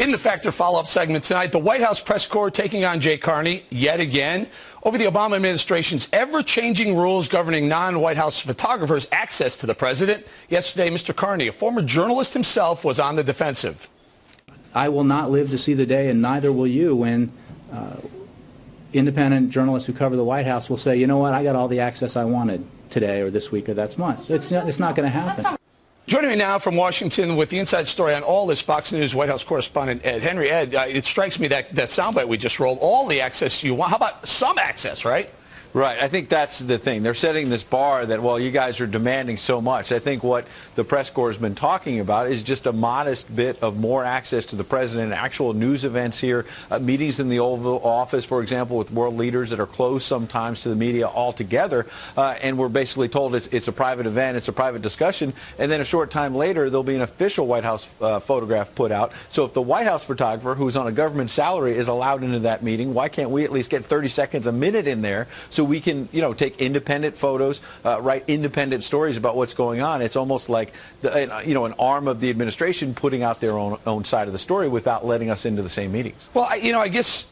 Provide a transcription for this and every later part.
In the Factor follow-up segment tonight, the White House press corps taking on Jay Carney yet again over the Obama administration's ever-changing rules governing non-White House photographers' access to the president. Yesterday, Mr. Carney, a former journalist himself, was on the defensive. I will not live to see the day, and neither will you, when independent journalists who cover the White House will say, you know what, I got all the access I wanted today or this week or that month. It's not going to happen. Joining me now from Washington with the inside story on all this, Fox News White House correspondent Ed Henry. Ed, it strikes me that soundbite we just rolled, all the access you want. How about some access, right? Right. I think that's the thing. They're setting this bar that, well, you guys are demanding so much. I think what the press corps has been talking about is just a modest bit of more access to the president, actual news events here, meetings in the Oval Office, for example, with world leaders that are closed sometimes to the media altogether. And we're basically told it's a private event, it's a private discussion. And then a short time later, there'll be an official White House photograph put out. So if the White House photographer, who's on a government salary, is allowed into that meeting, why can't we at least get 30 seconds, a minute in there so we can, take independent photos, write independent stories about what's going on? It's almost like, an arm of the administration putting out their own side of the story without letting us into the same meetings. Well, I guess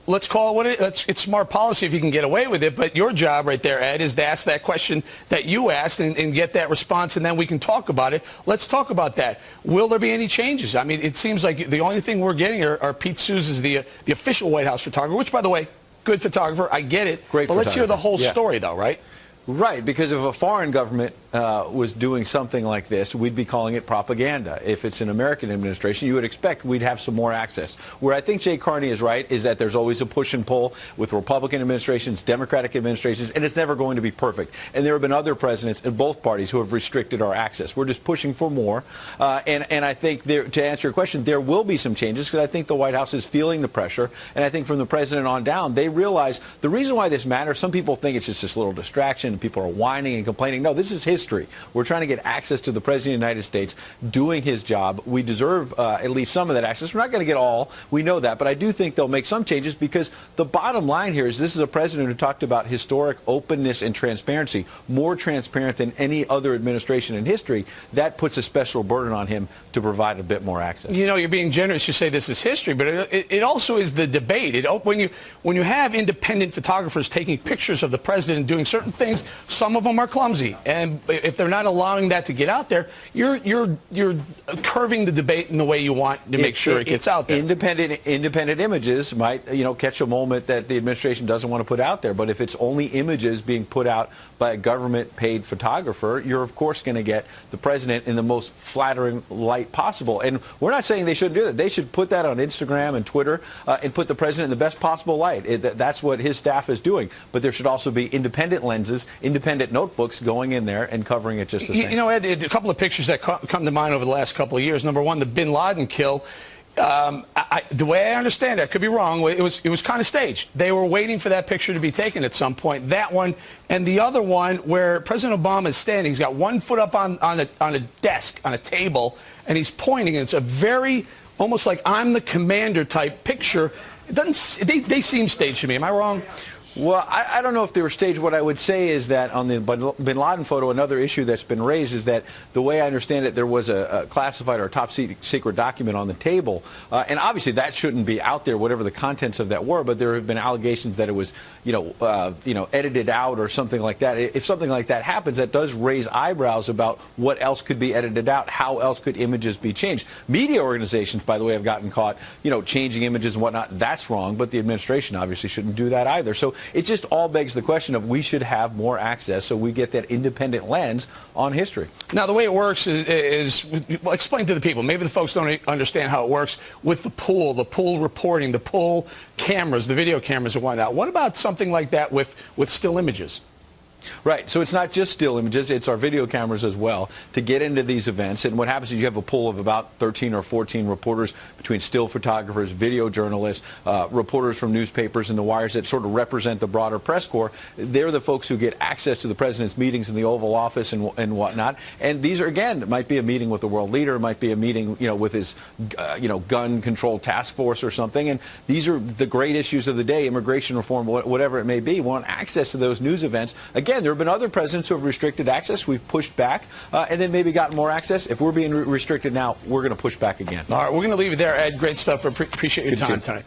let's call it what it is. It's smart policy if you can get away with it. But your job right there, Ed, is to ask that question that you asked and get that response, and then we can talk about it. Let's talk about that. Will there be any changes? I mean, it seems like the only thing we're getting are Pete Souza's the official White House photographer, which, by the way, good photographer. I get it. Great But let's hear the whole story, though, right? Right, because if a foreign government was doing something like this, we'd be calling it propaganda. If it's an American administration, you would expect we'd have some more access. Where I think Jay Carney is right is that there's always a push and pull with Republican administrations, Democratic administrations, and it's never going to be perfect. And there have been other presidents in both parties who have restricted our access. We're just pushing for more. And I think, to answer your question, there will be some changes because I think the White House is feeling the pressure. And I think from the president on down, they realize the reason why this matters, some people think it's just this little distraction. People are whining and complaining. No, this is history. We're trying to get access to the President of the United States doing his job. We deserve at least some of that access. We're not going to get all. We know that. But I do think they'll make some changes because the bottom line here is this is a president who talked about historic openness and transparency, more transparent than any other administration in history. That puts a special burden on him to provide a bit more access. You're being generous. You say this is history, but it also is the debate. When you have independent photographers taking pictures of the president doing certain things, some of them are clumsy, and if they're not allowing that to get out there, you're curving the debate in the way you want to make sure it gets out there. Independent images might catch a moment that the administration doesn't want to put out there, but if it's only images being put out by a government-paid photographer, you're of course going to get the president in the most flattering light possible. And we're not saying they shouldn't do that. They should put that on Instagram and Twitter and put the president in the best possible light. That's what his staff is doing. But there should also be independent lenses, independent notebooks going in there and covering it just the same. Ed, a couple of pictures that come to mind over the last couple of years. Number one, the bin Laden kill. The way I understand it, I could be wrong, it was kind of staged. They were waiting for that picture to be taken at some point. That one, and the other one where President Obama is standing. He's got one foot up on a desk, on a table, and he's pointing. And it's a very, almost like I'm the commander type picture. It doesn't. They seem staged to me. Am I wrong? Well, I don't know if they were staged. What I would say is that on the bin Laden photo, another issue that's been raised is that the way I understand it, there was a classified or top secret document on the table. And obviously that shouldn't be out there, whatever the contents of that were. But there have been allegations that it was, edited out or something like that. If something like that happens, that does raise eyebrows about what else could be edited out. How else could images be changed? Media organizations, by the way, have gotten caught, changing images and whatnot. That's wrong. But the administration obviously shouldn't do that either. So it just all begs the question of we should have more access so we get that independent lens on history. Now, the way it works is explain to the people. Maybe the folks don't understand how it works with the pool reporting, the pool cameras, the video cameras and whatnot. What about something like that with still images? Right. So it's not just still images. It's our video cameras as well to get into these events. And what happens is you have a pool of about 13 or 14 reporters between still photographers, video journalists, reporters from newspapers and the wires that sort of represent the broader press corps. They're the folks who get access to the president's meetings in the Oval Office and whatnot. And these are, again, it might be a meeting with the world leader. It might be a meeting, with his, gun control task force or something. And these are the great issues of the day, immigration reform, whatever it may be. We want access to those news events. Again, again, there have been other presidents who have restricted access. We've pushed back and then maybe gotten more access. If we're being restricted now, we're going to push back again. All right, we're going to leave it there, Ed. Great stuff. Appreciate your time tonight.